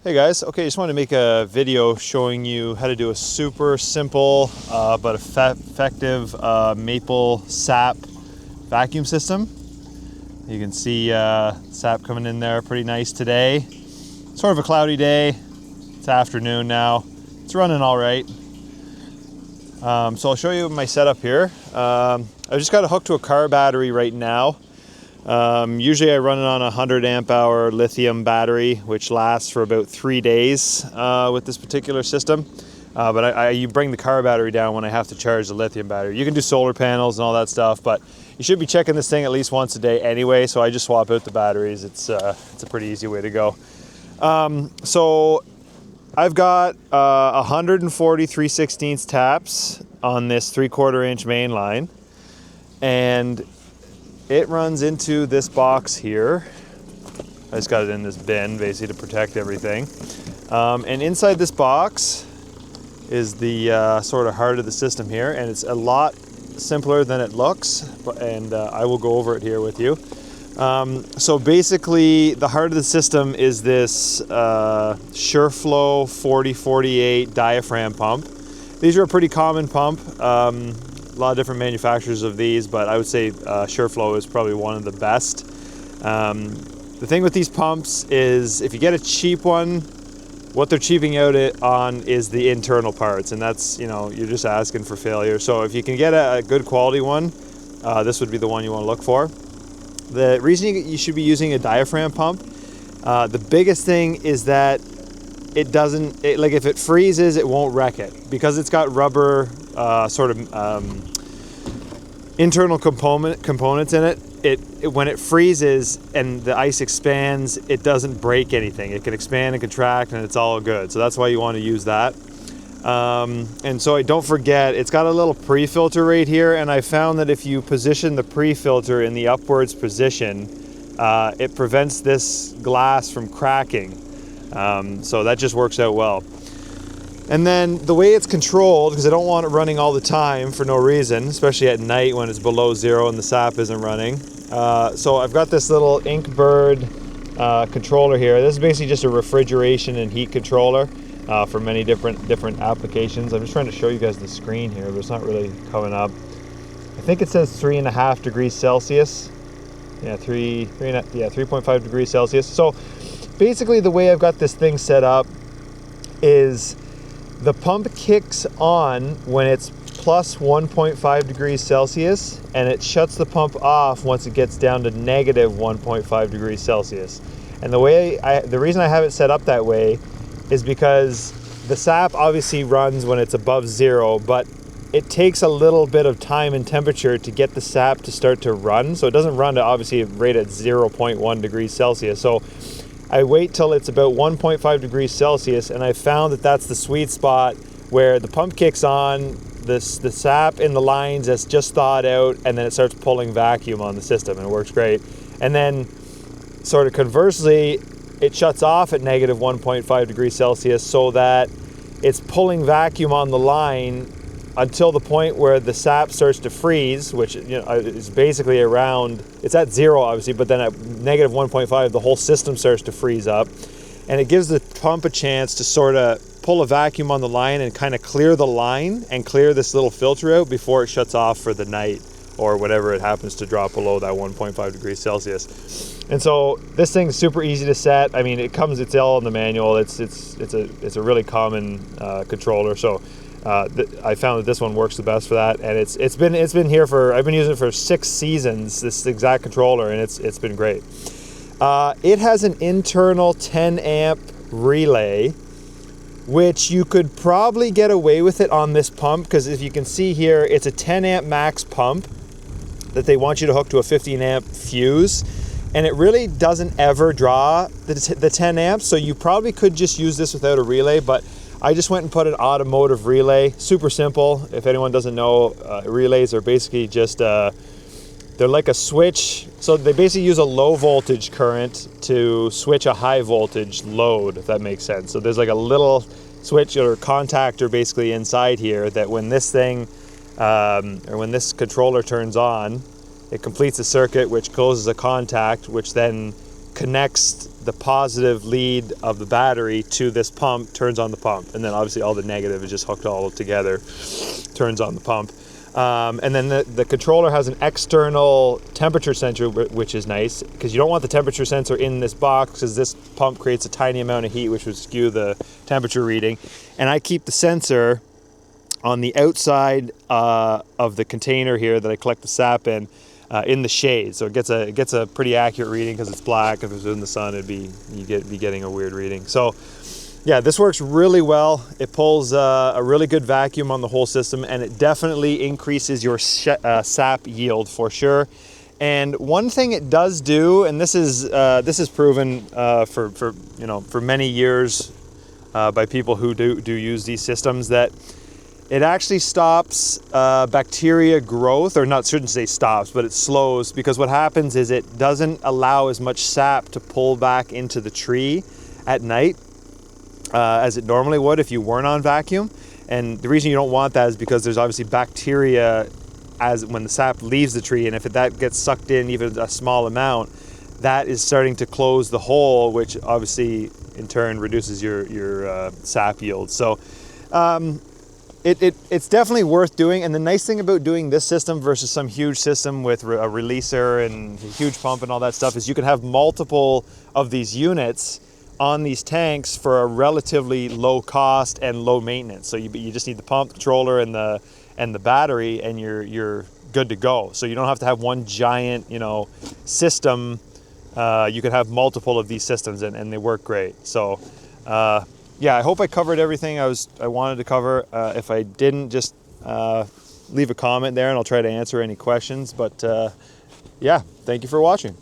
Hey guys, okay, just wanted to make a video showing you how to do a super simple but effective maple sap vacuum system. You can see sap coming in there pretty nice today. Sort of a cloudy day. It's afternoon now. It's running all right. So I'll show you my setup here. I've just got it hooked to a car battery right now. Usually I run it on a 100 amp hour lithium battery, which lasts for about 3 days with this particular system. But you bring the car battery down when I have to charge the lithium battery. You can do solar panels and all that stuff, but you should be checking this thing at least once a day anyway, so I just swap out the batteries. It's a pretty easy way to go. So I've got 140 3/16 taps on this 3/4 inch main line, and it runs into this box here. I just got it in this bin basically to protect everything. And inside this box is the sort of heart of the system here, and it's a lot simpler than it looks, and I will go over it here with you. So basically the heart of the system is this SureFlow 4048 diaphragm pump. These are a pretty common pump. A lot of different manufacturers of these, but I would say SureFlow is probably one of the best. The thing with these pumps is if you get a cheap one, what they're cheaping out it on is the internal parts, and that's, you're just asking for failure. So if you can get a good quality one, this would be the one you want to look for. The reason you should be using a diaphragm pump, the biggest thing is that it doesn't, like if it freezes, it won't wreck it. Because it's got rubber internal components in it, when it freezes and the ice expands, it doesn't break anything. It can expand and contract and it's all good. So that's why you want to use that. And so don't forget, it's got a little pre-filter right here, and I found that if you position the pre-filter in the upwards position, it prevents this glass from cracking. So that just works out well. And then the way it's controlled, because I don't want it running all the time for no reason, especially at night when it's below zero and the sap isn't running. So I've got this little Inkbird controller here. This is basically just a refrigeration and heat controller for many different applications. I'm just trying to show you guys the screen here, but it's not really coming up. I think it says 3.5 degrees Celsius. Yeah, 3.5 degrees Celsius. So basically the way I've got this thing set up is the pump kicks on when it's plus 1.5 degrees Celsius, and it shuts the pump off once it gets down to negative 1.5 degrees Celsius. And the reason I have it set up that way is because the sap obviously runs when it's above zero, but it takes a little bit of time and temperature to get the sap to start to run. So it doesn't run to obviously right at 0.1 degrees Celsius. So I wait till it's about 1.5 degrees Celsius, and I found that that's the sweet spot where the pump kicks on, the sap in the lines has just thawed out, and then it starts pulling vacuum on the system, and it works great. And then sort of conversely, it shuts off at negative 1.5 degrees Celsius so that it's pulling vacuum on the line until the point where the sap starts to freeze, which is basically around, it's at zero obviously, but then at negative 1.5 the whole system starts to freeze up, and it gives the pump a chance to sort of pull a vacuum on the line and kind of clear the line and clear this little filter out before it shuts off for the night or whatever it happens to drop below that 1.5 degrees Celsius. And so this thing's super easy to set. I mean, it's all in the manual. It's a really common controller. So I found that this one works the best for that, and it's been here for, I've been using it for 6 seasons, this exact controller, and it's been great. It has an internal 10 amp relay, which you could probably get away with it on this pump, because if you can see here, it's a 10 amp max pump that they want you to hook to a 15 amp fuse, and it really doesn't ever draw the 10 amps, so you probably could just use this without a relay, but I just went and put an automotive relay. Super simple. If anyone doesn't know, relays are basically just, they're like a switch. So they basically use a low voltage current to switch a high voltage load, if that makes sense. So there's like a little switch or contactor basically inside here that when this thing, or when this controller turns on, it completes a circuit which closes a contact, which then connects the positive lead of the battery to this pump, turns on the pump, and then obviously all the negative is just hooked all together, turns on the pump. And then the controller has an external temperature sensor, which is nice because you don't want the temperature sensor in this box because this pump creates a tiny amount of heat, which would skew the temperature reading. And I keep the sensor on the outside of the container here that I collect the sap in the shade, so it gets a pretty accurate reading because it's black. If it was in the sun, you'd be getting a weird reading. So yeah, this works really well. It pulls a really good vacuum on the whole system, and it definitely increases your sap yield for sure. And one thing it does do, and this is proven for many years by people who do use these systems, that it actually stops bacteria growth, or not, shouldn't say stops, but it slows, because what happens is it doesn't allow as much sap to pull back into the tree at night as it normally would if you weren't on vacuum. And the reason you don't want that is because there's obviously bacteria when the sap leaves the tree, and if that gets sucked in even a small amount, that is starting to close the hole, which obviously in turn reduces your sap yield. So it's definitely worth doing. And the nice thing about doing this system versus some huge system with a releaser and a huge pump and all that stuff is you can have multiple of these units on these tanks for a relatively low cost and low maintenance. So you just need the pump, controller, and the battery, and you're good to go. So you don't have to have one giant system. You can have multiple of these systems, and they work great. So yeah, I hope I covered everything I wanted to cover. If I didn't, just leave a comment there and I'll try to answer any questions. But yeah, thank you for watching.